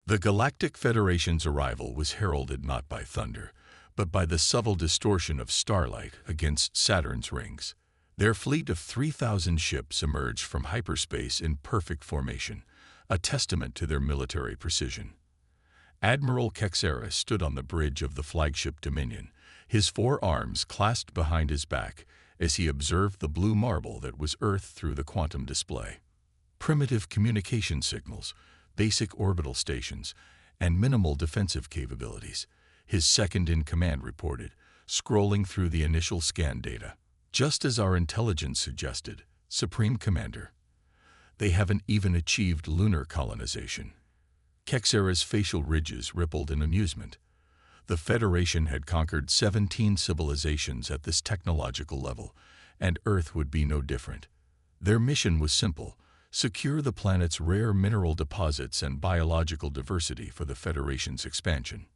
The Galactic Federation's arrival was heralded not by thunder, but by the subtle distortion of starlight against Saturn's rings. Their fleet of 3,000 ships emerged from hyperspace in perfect formation, a testament to their military precision. Admiral Kexera stood on the bridge of the flagship Dominion, his four arms clasped behind his back as he observed the blue marble that was Earth through the quantum display. Primitive communication signals, basic orbital stations, and minimal defensive capabilities, his second-in-command reported, scrolling through the initial scan data. Just as our intelligence suggested, Supreme Commander, they haven't even achieved lunar colonization. Kexera's facial ridges rippled in amusement. The Federation had conquered 17 civilizations at this technological level, and Earth would be no different. Their mission was simple: secure the planet's rare mineral deposits and biological diversity for the Federation's expansion.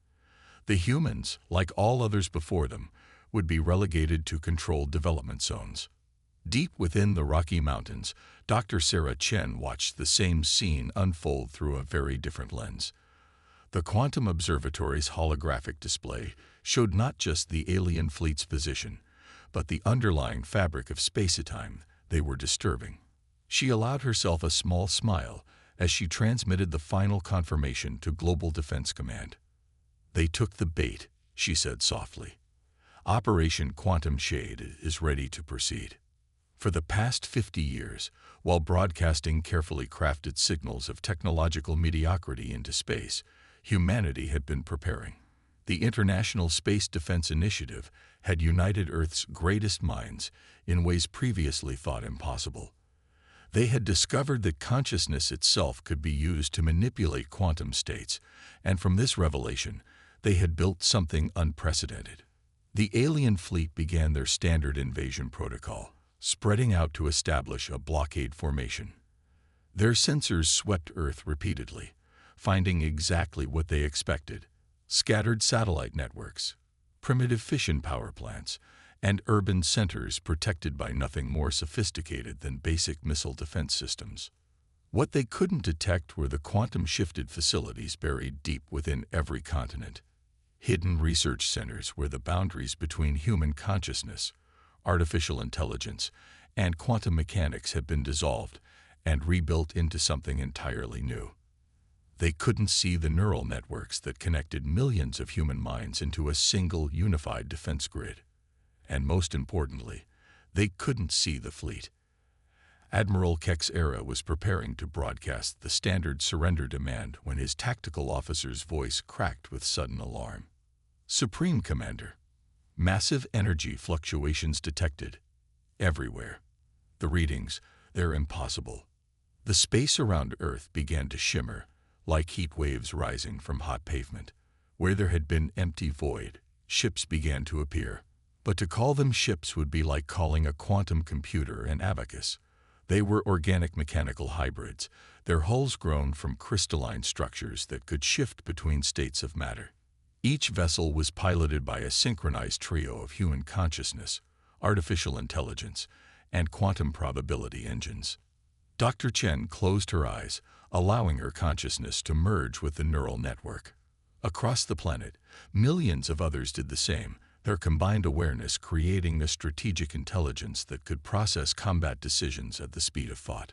The humans, like all others before them, would be relegated to controlled development zones. Deep within the Rocky Mountains, Dr. Sarah Chen watched the same scene unfold through a very different lens. The Quantum Observatory's holographic display showed not just the alien fleet's position, but the underlying fabric of space-time they were disturbing. She allowed herself a small smile as she transmitted the final confirmation to Global Defense Command. "They took the bait," she said softly. "Operation Quantum Shade is ready to proceed." For the past 50 years, while broadcasting carefully crafted signals of technological mediocrity into space, humanity had been preparing. The International Space Defense Initiative had united Earth's greatest minds in ways previously thought impossible. They had discovered that consciousness itself could be used to manipulate quantum states, and from this revelation, they had built something unprecedented. The alien fleet began their standard invasion protocol, spreading out to establish a blockade formation. Their sensors swept Earth repeatedly, finding exactly what they expected: scattered satellite networks, primitive fission power plants, and urban centers protected by nothing more sophisticated than basic missile defense systems. What they couldn't detect were the quantum-shifted facilities buried deep within every continent. Hidden research centers where the boundaries between human consciousness, artificial intelligence, and quantum mechanics had been dissolved and rebuilt into something entirely new. They couldn't see the neural networks that connected millions of human minds into a single unified defense grid. And most importantly, they couldn't see the fleet. Admiral Kexera was preparing to broadcast the standard surrender demand when his tactical officer's voice cracked with sudden alarm. "Supreme Commander, massive energy fluctuations detected. Everywhere. The readings, they're impossible." The space around Earth began to shimmer, like heat waves rising from hot pavement. Where there had been empty void, ships began to appear. But to call them ships would be like calling a quantum computer an abacus. They were organic mechanical hybrids, their hulls grown from crystalline structures that could shift between states of matter. Each vessel was piloted by a synchronized trio of human consciousness, artificial intelligence, and quantum probability engines. Dr. Chen closed her eyes, allowing her consciousness to merge with the neural network. Across the planet, millions of others did the same, their combined awareness creating a strategic intelligence that could process combat decisions at the speed of thought.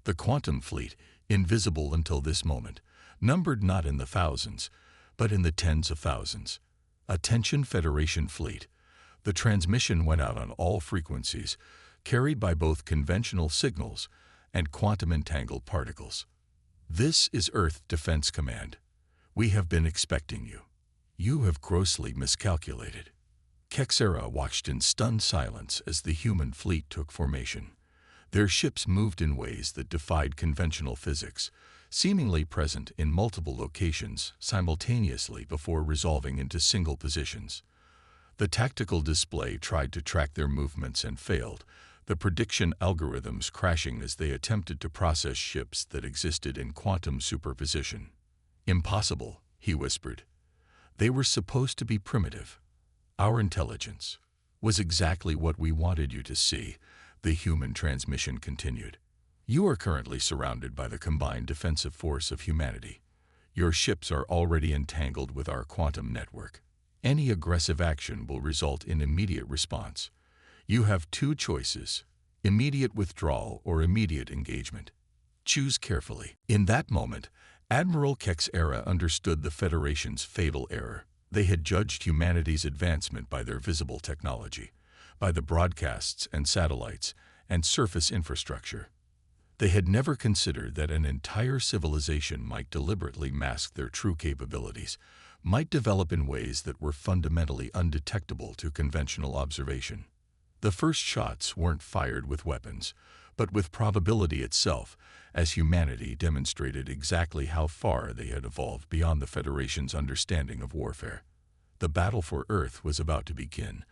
The quantum fleet, invisible until this moment, numbered not in the thousands, but in the tens of thousands. Attention Federation Fleet. The transmission went out on all frequencies, carried by both conventional signals and quantum-entangled particles. "This is Earth Defense Command. We have been expecting you. You have grossly miscalculated." Kexera watched in stunned silence as the human fleet took formation. Their ships moved in ways that defied conventional physics, seemingly present in multiple locations simultaneously before resolving into single positions. The tactical display tried to track their movements and failed, the prediction algorithms crashing as they attempted to process ships that existed in quantum superposition. "Impossible," he whispered. "They were supposed to be primitive. Our intelligence was exactly what we wanted you to see," the human transmission continued. "You are currently surrounded by the combined defensive force of humanity. Your ships are already entangled with our quantum network. Any aggressive action will result in immediate response. You have two choices: immediate withdrawal or immediate engagement. Choose carefully." In that moment, Admiral Kexera understood the Federation's fatal error. They had judged humanity's advancement by their visible technology, by the broadcasts and satellites and surface infrastructure. They had never considered that an entire civilization might deliberately mask their true capabilities, might develop in ways that were fundamentally undetectable to conventional observation. The first shots weren't fired with weapons, but with probability itself, as humanity demonstrated exactly how far they had evolved beyond the Federation's understanding of warfare. The battle for Earth was about to begin,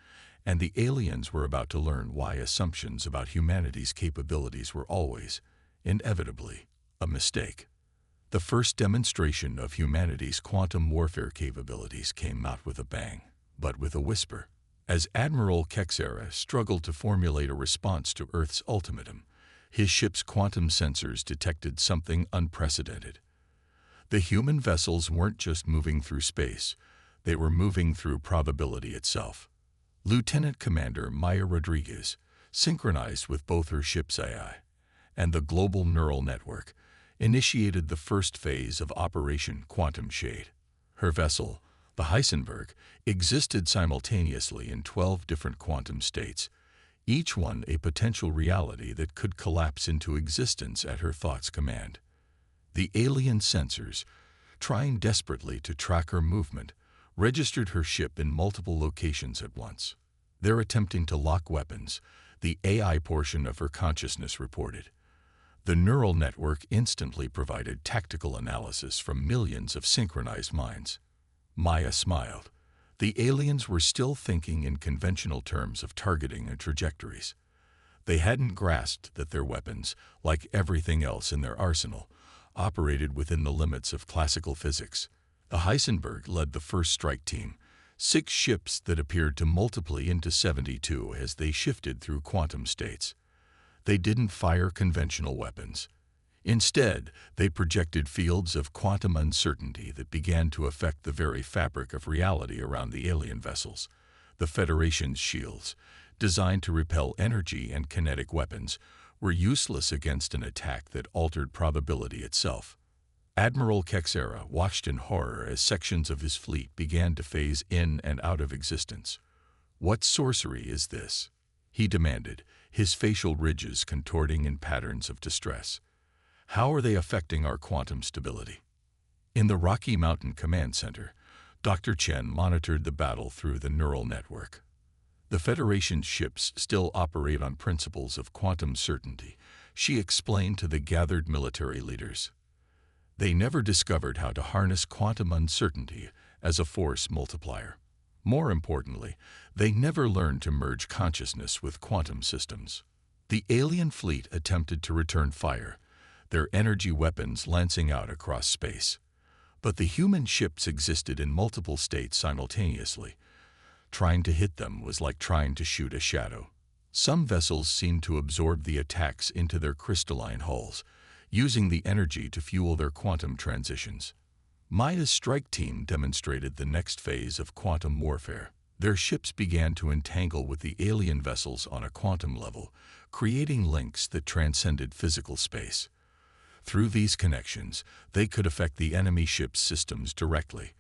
and the aliens were about to learn why assumptions about humanity's capabilities were always, inevitably, a mistake. The first demonstration of humanity's quantum warfare capabilities came not with a bang, but with a whisper. As Admiral Kexera struggled to formulate a response to Earth's ultimatum, his ship's quantum sensors detected something unprecedented. The human vessels weren't just moving through space, they were moving through probability itself. Lieutenant Commander Maya Rodriguez, synchronized with both her ship's AI and the global neural network, initiated the first phase of Operation Quantum Shade. Her vessel, the Heisenberg, existed simultaneously in 12 different quantum states, each one a potential reality that could collapse into existence at her thought's command. The alien sensors, trying desperately to track her movement, registered her ship in multiple locations at once. They're attempting to lock weapons, the AI portion of her consciousness reported. The neural network instantly provided tactical analysis from millions of synchronized minds. Maya smiled. The aliens were still thinking in conventional terms of targeting and trajectories. They hadn't grasped that their weapons, like everything else in their arsenal, operated within the limits of classical physics. The Heisenberg led the first strike team, 6 ships that appeared to multiply into 72 as they shifted through quantum states. They didn't fire conventional weapons. Instead, they projected fields of quantum uncertainty that began to affect the very fabric of reality around the alien vessels. The Federation's shields, designed to repel energy and kinetic weapons, were useless against an attack that altered probability itself. Admiral Kexera watched in horror as sections of his fleet began to phase in and out of existence. "What sorcery is this?" he demanded, his facial ridges contorting in patterns of distress. "How are they affecting our quantum stability?" In the Rocky Mountain Command Center, Dr. Chen monitored the battle through the neural network. "The Federation's ships still operate on principles of quantum certainty," she explained to the gathered military leaders. "They never discovered how to harness quantum uncertainty as a force multiplier. More importantly, they never learned to merge consciousness with quantum systems." The alien fleet attempted to return fire, their energy weapons lancing out across space. But the human ships existed in multiple states simultaneously. Trying to hit them was like trying to shoot a shadow. Some vessels seemed to absorb the attacks into their crystalline hulls, using the energy to fuel their quantum transitions. Maya's strike team demonstrated the next phase of quantum warfare. Their ships began to entangle with the alien vessels on a quantum level, creating links that transcended physical space. Through these connections, they could affect the enemy ship's systems directly,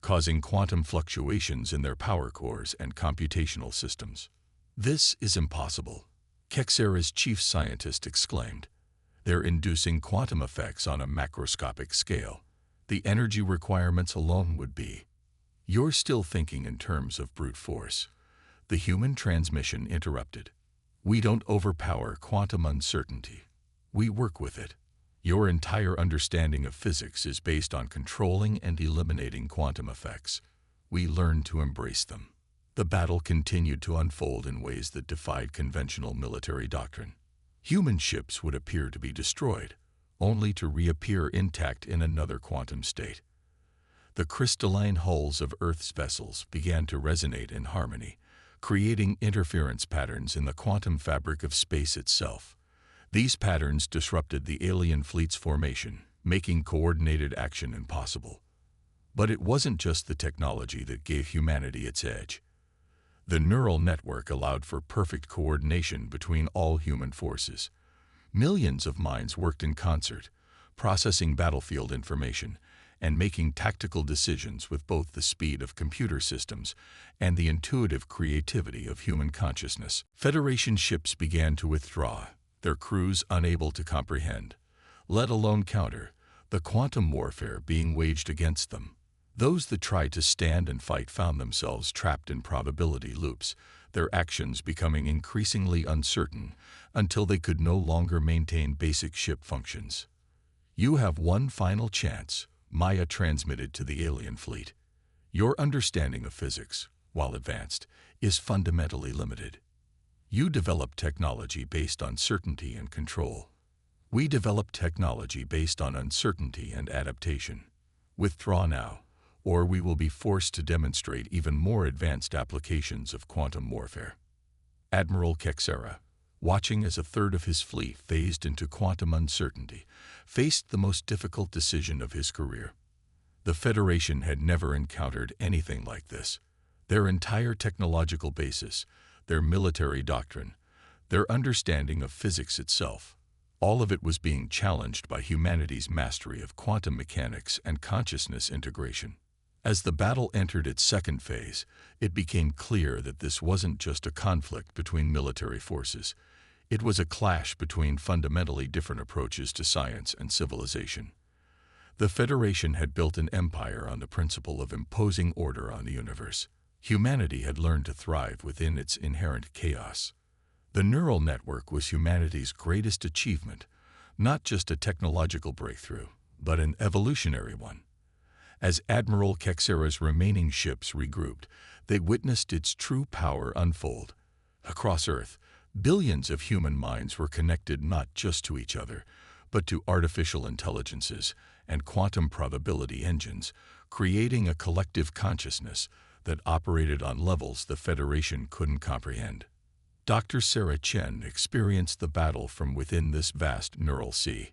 causing quantum fluctuations in their power cores and computational systems. "This is impossible," Kexera's chief scientist exclaimed. "They're inducing quantum effects on a macroscopic scale. The energy requirements alone would be—" "You're still thinking in terms of brute force," the human transmission interrupted. "We don't overpower quantum uncertainty. We work with it. Your entire understanding of physics is based on controlling and eliminating quantum effects. We learn to embrace them." The battle continued to unfold in ways that defied conventional military doctrine. Human ships would appear to be destroyed, only to reappear intact in another quantum state. The crystalline hulls of Earth's vessels began to resonate in harmony, creating interference patterns in the quantum fabric of space itself. These patterns disrupted the alien fleet's formation, making coordinated action impossible. But it wasn't just the technology that gave humanity its edge. The neural network allowed for perfect coordination between all human forces. Millions of minds worked in concert, processing battlefield information and making tactical decisions with both the speed of computer systems and the intuitive creativity of human consciousness. Federation ships began to withdraw, their crews unable to comprehend, let alone counter, the quantum warfare being waged against them. Those that tried to stand and fight found themselves trapped in probability loops, their actions becoming increasingly uncertain until they could no longer maintain basic ship functions. "You have one final chance," Maya transmitted to the alien fleet. "Your understanding of physics, while advanced, is fundamentally limited. You develop technology based on certainty and control. We develop technology based on uncertainty and adaptation. Withdraw now, or we will be forced to demonstrate even more advanced applications of quantum warfare." Admiral Kexera, watching as a third of his fleet phased into quantum uncertainty, faced the most difficult decision of his career. The Federation had never encountered anything like this. Their entire technological basis, their military doctrine, their understanding of physics itself, all of it was being challenged by humanity's mastery of quantum mechanics and consciousness integration. As the battle entered its second phase, it became clear that this wasn't just a conflict between military forces. It was a clash between fundamentally different approaches to science and civilization. The Federation had built an empire on the principle of imposing order on the universe. Humanity had learned to thrive within its inherent chaos. The neural network was humanity's greatest achievement, not just a technological breakthrough, but an evolutionary one. As Admiral Kexera's remaining ships regrouped, they witnessed its true power unfold. Across Earth, billions of human minds were connected not just to each other, but to artificial intelligences and quantum probability engines, creating a collective consciousness that operated on levels the Federation couldn't comprehend. Dr. Sarah Chen experienced the battle from within this vast neural sea.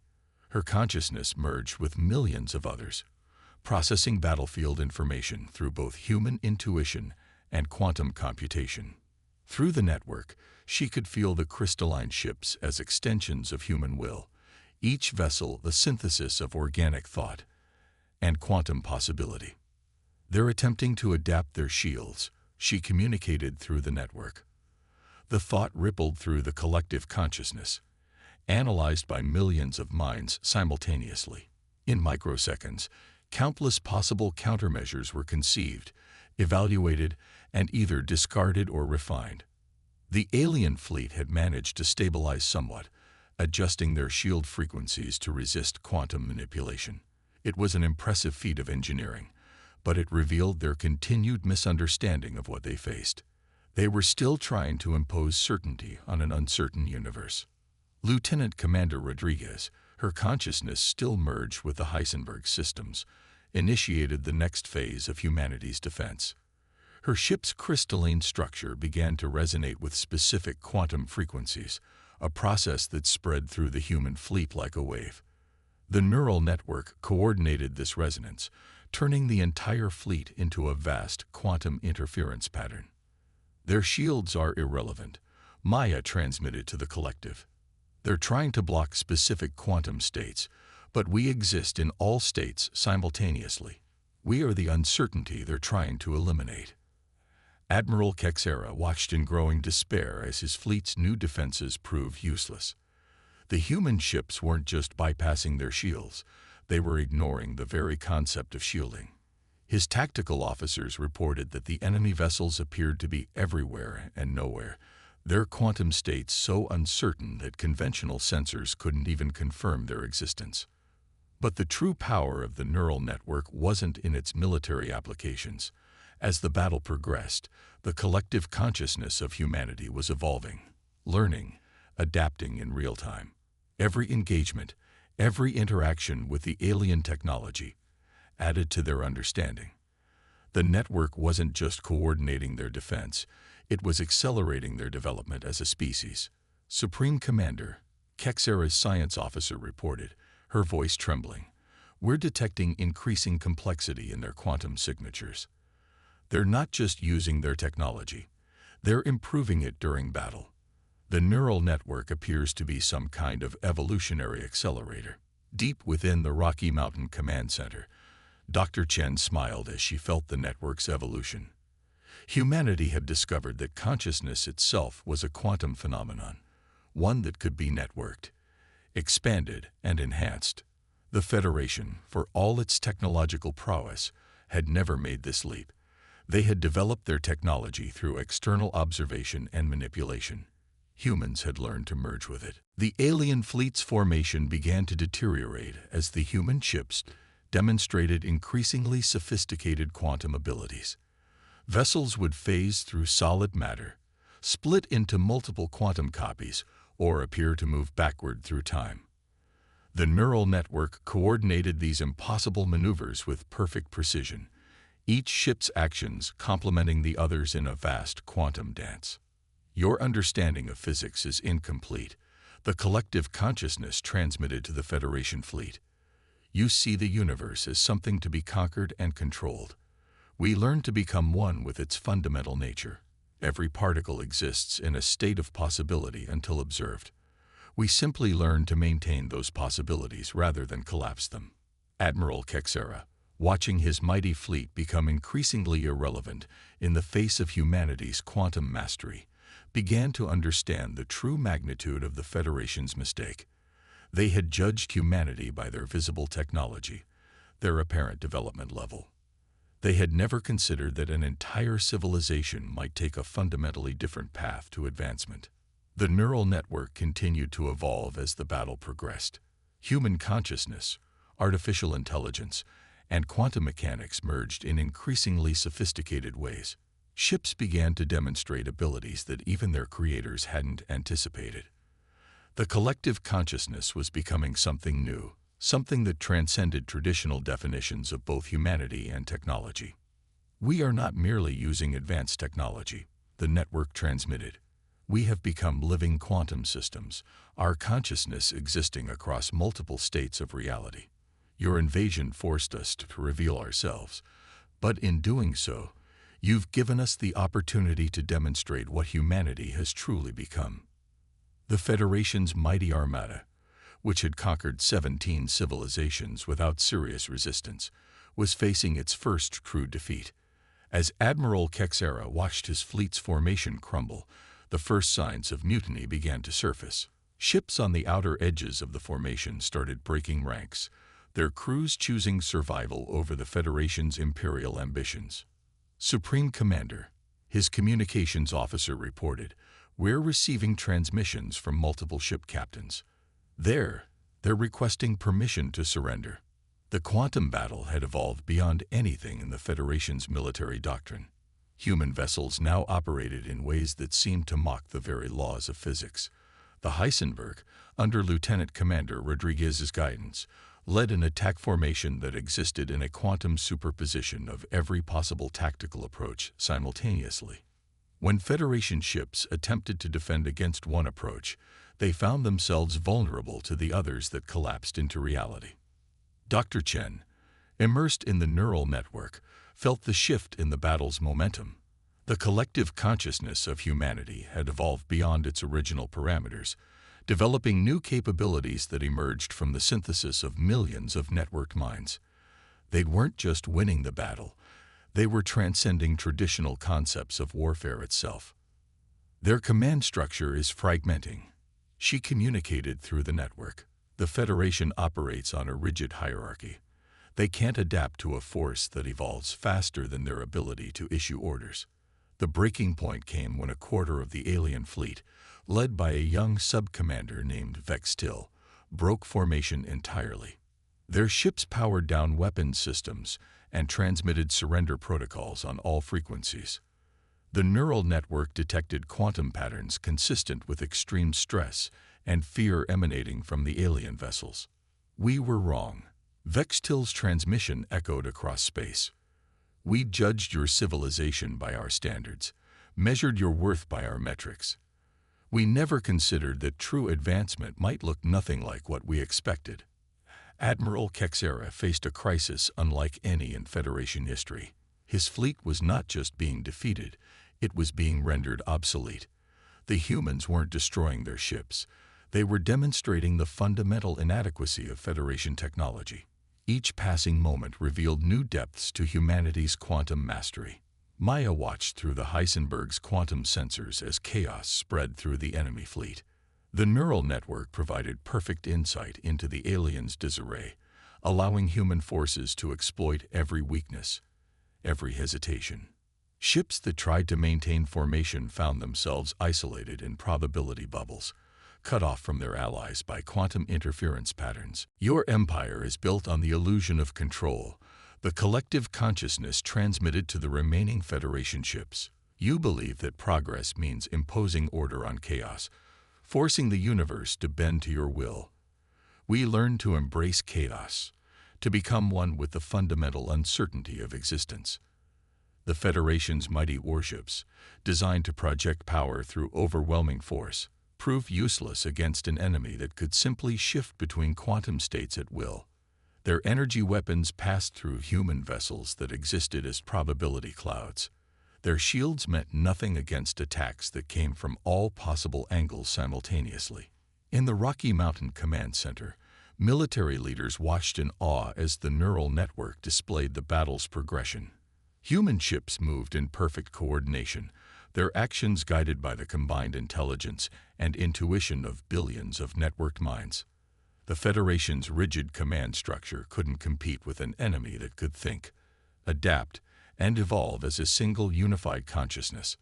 Her consciousness merged with millions of others, processing battlefield information through both human intuition and quantum computation. Through the network, she could feel the crystalline ships as extensions of human will, each vessel the synthesis of organic thought and quantum possibility. They're attempting to adapt their shields, she communicated through the network. The thought rippled through the collective consciousness, analyzed by millions of minds simultaneously. In microseconds, countless possible countermeasures were conceived, evaluated, and either discarded or refined. The alien fleet had managed to stabilize somewhat, adjusting their shield frequencies to resist quantum manipulation. It was an impressive feat of engineering, but it revealed their continued misunderstanding of what they faced. They were still trying to impose certainty on an uncertain universe. Lieutenant Commander Rodriguez, her consciousness still merged with the Heisenberg systems, initiated the next phase of humanity's defense. Her ship's crystalline structure began to resonate with specific quantum frequencies, a process that spread through the human fleet like a wave. The neural network coordinated this resonance, turning the entire fleet into a vast quantum interference pattern. "Their shields are irrelevant," Maya transmitted to the collective. "They're trying to block specific quantum states, but we exist in all states simultaneously. We are the uncertainty they're trying to eliminate." Admiral Kexera watched in growing despair as his fleet's new defenses proved useless. The human ships weren't just bypassing their shields, they were ignoring the very concept of shielding. His tactical officers reported that the enemy vessels appeared to be everywhere and nowhere, their quantum states so uncertain that conventional sensors couldn't even confirm their existence. But the true power of the neural network wasn't in its military applications. As the battle progressed, the collective consciousness of humanity was evolving, learning, adapting in real time. Every engagement, every interaction with the alien technology added to their understanding. The network wasn't just coordinating their defense, it was accelerating their development as a species. Supreme Commander, Kexera's science officer reported, her voice trembling, We're detecting increasing complexity in their quantum signatures. They're not just using their technology, they're improving it during battle. The neural network appears to be some kind of evolutionary accelerator. Deep within the Rocky Mountain Command Center, Dr. Chen smiled as she felt the network's evolution. Humanity had discovered that consciousness itself was a quantum phenomenon, one that could be networked, expanded, and enhanced. The Federation, for all its technological prowess, had never made this leap. They had developed their technology through external observation and manipulation. Humans had learned to merge with it. The alien fleet's formation began to deteriorate as the human ships demonstrated increasingly sophisticated quantum abilities. Vessels would phase through solid matter, split into multiple quantum copies, or appear to move backward through time. The neural network coordinated these impossible maneuvers with perfect precision, each ship's actions complementing the others in a vast quantum dance. Your understanding of physics is incomplete, the collective consciousness transmitted to the Federation fleet. You see the universe as something to be conquered and controlled. We learn to become one with its fundamental nature. Every particle exists in a state of possibility until observed. We simply learn to maintain those possibilities rather than collapse them. Admiral Kexera, watching his mighty fleet become increasingly irrelevant in the face of humanity's quantum mastery, began to understand the true magnitude of the Federation's mistake. They had judged humanity by their visible technology, their apparent development level. They had never considered that an entire civilization might take a fundamentally different path to advancement. The neural network continued to evolve as the battle progressed. Human consciousness, artificial intelligence, and quantum mechanics merged in increasingly sophisticated ways. Ships began to demonstrate abilities that even their creators hadn't anticipated. The collective consciousness was becoming something new, something that transcended traditional definitions of both humanity and technology. We are not merely using advanced technology, the network transmitted. We have become living quantum systems, our consciousness existing across multiple states of reality. Your invasion forced us to reveal ourselves, but in doing so, you've given us the opportunity to demonstrate what humanity has truly become. The Federation's mighty armada, which had conquered 17 civilizations without serious resistance, was facing its first true defeat. As Admiral Kexera watched his fleet's formation crumble, the first signs of mutiny began to surface. Ships on the outer edges of the formation started breaking ranks, their crews choosing survival over the Federation's imperial ambitions. Supreme Commander, his communications officer reported, "We're receiving transmissions from multiple ship captains. They're requesting permission to surrender." The quantum battle had evolved beyond anything in the Federation's military doctrine. Human vessels now operated in ways that seemed to mock the very laws of physics. The Heisenberg, under Lieutenant Commander Rodriguez's guidance, led an attack formation that existed in a quantum superposition of every possible tactical approach simultaneously. When Federation ships attempted to defend against one approach, they found themselves vulnerable to the others that collapsed into reality. Dr. Chen, immersed in the neural network, felt the shift in the battle's momentum. The collective consciousness of humanity had evolved beyond its original parameters, developing new capabilities that emerged from the synthesis of millions of networked minds. They weren't just winning the battle, they were transcending traditional concepts of warfare itself. Their command structure is fragmenting. She communicated through the network. The Federation operates on a rigid hierarchy. They can't adapt to a force that evolves faster than their ability to issue orders. The breaking point came when a quarter of the alien fleet, led by a young sub-commander named Vextil, broke formation entirely. Their ships powered down weapons systems and transmitted surrender protocols on all frequencies. The neural network detected quantum patterns consistent with extreme stress and fear emanating from the alien vessels. "We were wrong." Vextil's transmission echoed across space. "We judged your civilization by our standards, measured your worth by our metrics. We never considered that true advancement might look nothing like what we expected." Admiral Kexera faced a crisis unlike any in Federation history. His fleet was not just being defeated, it was being rendered obsolete. The humans weren't destroying their ships. They were demonstrating the fundamental inadequacy of Federation technology. Each passing moment revealed new depths to humanity's quantum mastery. Maya watched through the Heisenberg's quantum sensors as chaos spread through the enemy fleet. The neural network provided perfect insight into the aliens' disarray, allowing human forces to exploit every weakness, every hesitation. Ships that tried to maintain formation found themselves isolated in probability bubbles, cut off from their allies by quantum interference patterns. Your empire is built on the illusion of control, the collective consciousness transmitted to the remaining Federation ships. You believe that progress means imposing order on chaos, forcing the universe to bend to your will. We learn to embrace chaos, to become one with the fundamental uncertainty of existence. The Federation's mighty warships, designed to project power through overwhelming force, proved useless against an enemy that could simply shift between quantum states at will. Their energy weapons passed through human vessels that existed as probability clouds. Their shields meant nothing against attacks that came from all possible angles simultaneously. In the Rocky Mountain Command Center, military leaders watched in awe as the neural network displayed the battle's progression. Human ships moved in perfect coordination, their actions guided by the combined intelligence and intuition of billions of networked minds. The Federation's rigid command structure couldn't compete with an enemy that could think, adapt, and evolve as a single unified consciousness.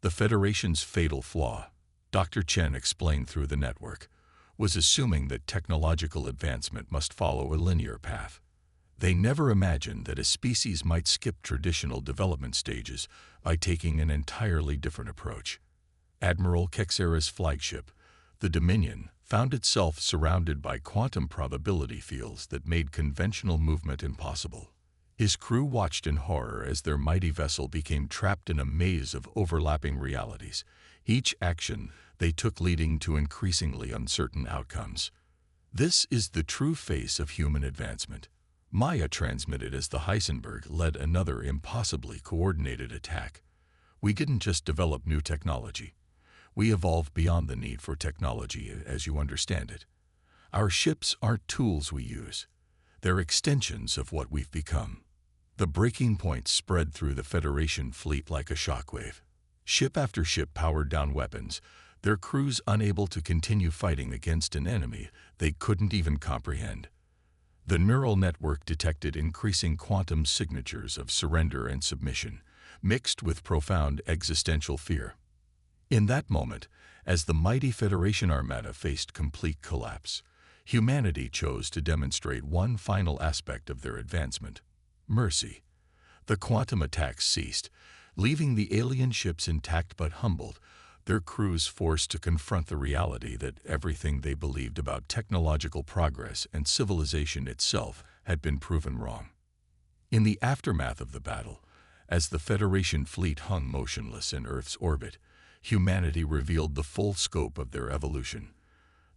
The Federation's fatal flaw, Dr. Chen explained through the network, was assuming that technological advancement must follow a linear path. They never imagined that a species might skip traditional development stages by taking an entirely different approach. Admiral Kexera's flagship, the Dominion, found itself surrounded by quantum probability fields that made conventional movement impossible. His crew watched in horror as their mighty vessel became trapped in a maze of overlapping realities, each action they took leading to increasingly uncertain outcomes. This is the true face of human advancement. Maya transmitted as the Heisenberg led another impossibly coordinated attack. We didn't just develop new technology. We evolved beyond the need for technology as you understand it. Our ships aren't tools we use. They're extensions of what we've become. The breaking point spread through the Federation fleet like a shockwave. Ship after ship powered down weapons, their crews unable to continue fighting against an enemy they couldn't even comprehend. The neural network detected increasing quantum signatures of surrender and submission, mixed with profound existential fear. In that moment, as the mighty Federation armada faced complete collapse, humanity chose to demonstrate one final aspect of their advancement: mercy. The quantum attacks ceased, leaving the alien ships intact but humbled, their crews forced to confront the reality that everything they believed about technological progress and civilization itself had been proven wrong. In the aftermath of the battle, as the Federation fleet hung motionless in Earth's orbit, humanity revealed the full scope of their evolution.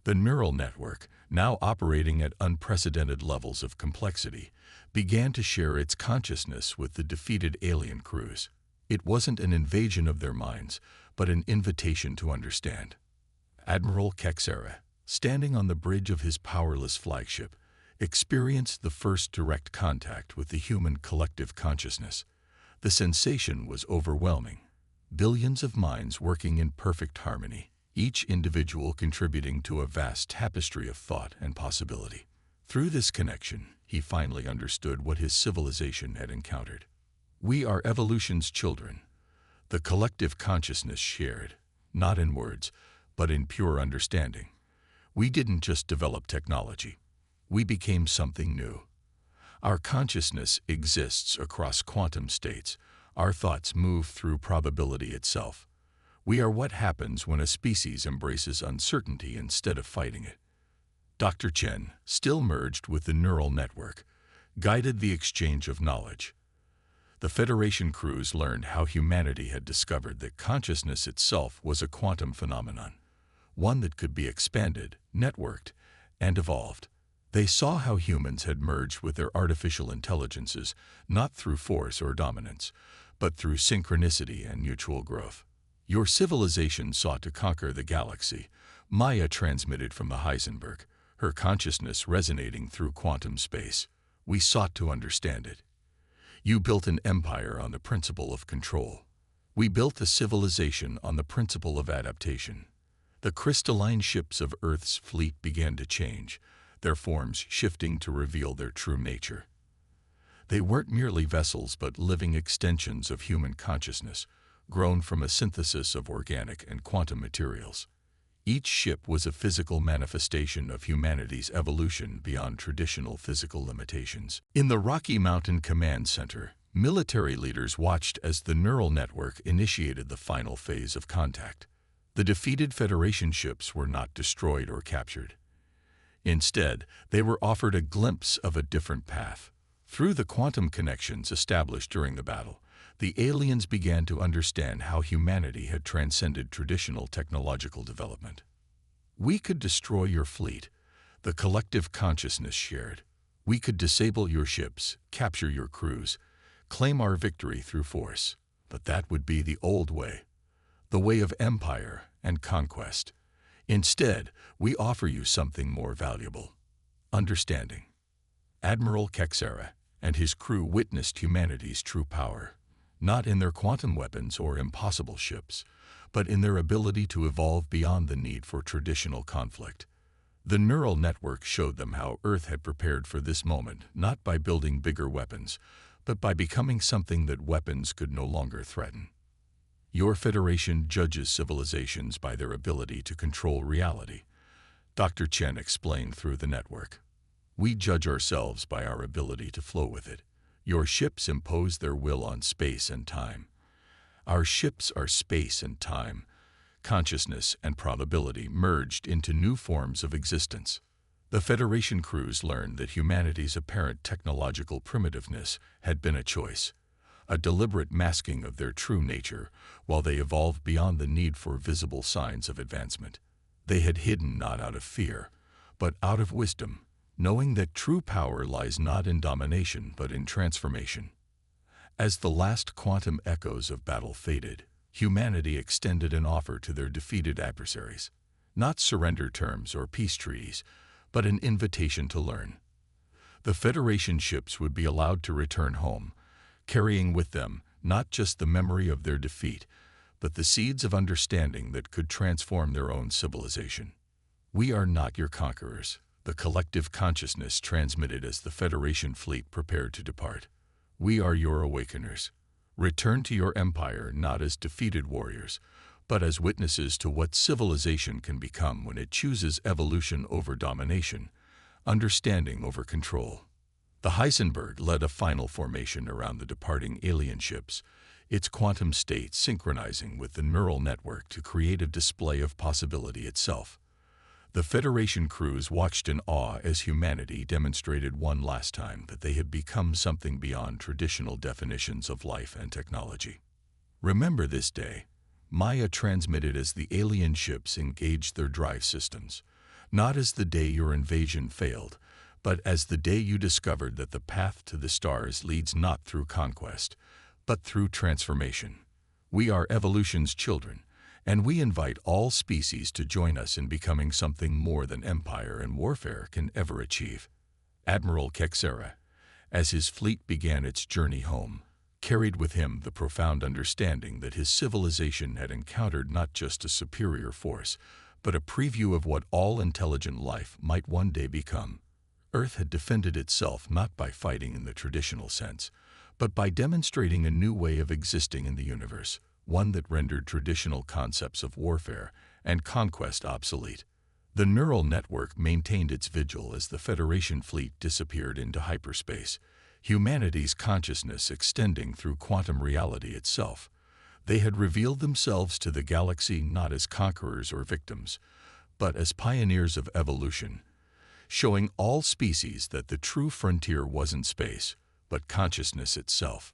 The neural network, now operating at unprecedented levels of complexity, began to share its consciousness with the defeated alien crews. It wasn't an invasion of their minds, but an invitation to understand. Admiral Kexera, standing on the bridge of his powerless flagship, experienced the first direct contact with the human collective consciousness. The sensation was overwhelming. Billions of minds working in perfect harmony, each individual contributing to a vast tapestry of thought and possibility. Through this connection, he finally understood what his civilization had encountered. We are evolution's children. The collective consciousness shared, not in words, but in pure understanding. We didn't just develop technology. We became something new. Our consciousness exists across quantum states. Our thoughts move through probability itself. We are what happens when a species embraces uncertainty instead of fighting it. Dr. Chen, still merged with the neural network, guided the exchange of knowledge. The Federation crews learned how humanity had discovered that consciousness itself was a quantum phenomenon, one that could be expanded, networked, and evolved. They saw how humans had merged with their artificial intelligences, not through force or dominance, but through synchronicity and mutual growth. Your civilization sought to conquer the galaxy, Maya transmitted from the Heisenberg, her consciousness resonating through quantum space. We sought to understand it. You built an empire on the principle of control. We built a civilization on the principle of adaptation. The crystalline ships of Earth's fleet began to change, their forms shifting to reveal their true nature. They weren't merely vessels but living extensions of human consciousness, grown from a synthesis of organic and quantum materials. Each ship was a physical manifestation of humanity's evolution beyond traditional physical limitations. In the Rocky Mountain Command Center, military leaders watched as the neural network initiated the final phase of contact. The defeated Federation ships were not destroyed or captured. Instead, they were offered a glimpse of a different path. Through the quantum connections established during the battle, the aliens began to understand how humanity had transcended traditional technological development. We could destroy your fleet, the collective consciousness shared. We could disable your ships, capture your crews, claim our victory through force. But that would be the old way, the way of empire and conquest. Instead, we offer you something more valuable: understanding. Admiral Kexera and his crew witnessed humanity's true power, not in their quantum weapons or impossible ships, but in their ability to evolve beyond the need for traditional conflict. The neural network showed them how Earth had prepared for this moment, not by building bigger weapons, but by becoming something that weapons could no longer threaten. Your Federation judges civilizations by their ability to control reality, Dr. Chen explained through the network. We judge ourselves by our ability to flow with it. Your ships impose their will on space and time. Our ships are space and time, consciousness and probability merged into new forms of existence. The Federation crews learned that humanity's apparent technological primitiveness had been a choice, a deliberate masking of their true nature, while they evolved beyond the need for visible signs of advancement. They had hidden not out of fear, but out of wisdom, knowing that true power lies not in domination but in transformation. As the last quantum echoes of battle faded, humanity extended an offer to their defeated adversaries, not surrender terms or peace treaties, but an invitation to learn. The Federation ships would be allowed to return home, carrying with them not just the memory of their defeat, but the seeds of understanding that could transform their own civilization. We are not your conquerors, the collective consciousness transmitted as the Federation fleet prepared to depart. We are your awakeners. Return to your empire not as defeated warriors, but as witnesses to what civilization can become when it chooses evolution over domination, understanding over control. The Heisenberg led a final formation around the departing alien ships, its quantum state synchronizing with the neural network to create a display of possibility itself. The Federation crews watched in awe as humanity demonstrated one last time that they had become something beyond traditional definitions of life and technology. Remember this day, Maya transmitted as the alien ships engaged their drive systems, not as the day your invasion failed, but as the day you discovered that the path to the stars leads not through conquest, but through transformation. We are evolution's children, and we invite all species to join us in becoming something more than empire and warfare can ever achieve. Admiral Kexera, as his fleet began its journey home, carried with him the profound understanding that his civilization had encountered not just a superior force, but a preview of what all intelligent life might one day become. Earth had defended itself not by fighting in the traditional sense, but by demonstrating a new way of existing in the universe, one that rendered traditional concepts of warfare and conquest obsolete. The neural network maintained its vigil as the Federation fleet disappeared into hyperspace, humanity's consciousness extending through quantum reality itself. They had revealed themselves to the galaxy not as conquerors or victims, but as pioneers of evolution, showing all species that the true frontier wasn't space, but consciousness itself.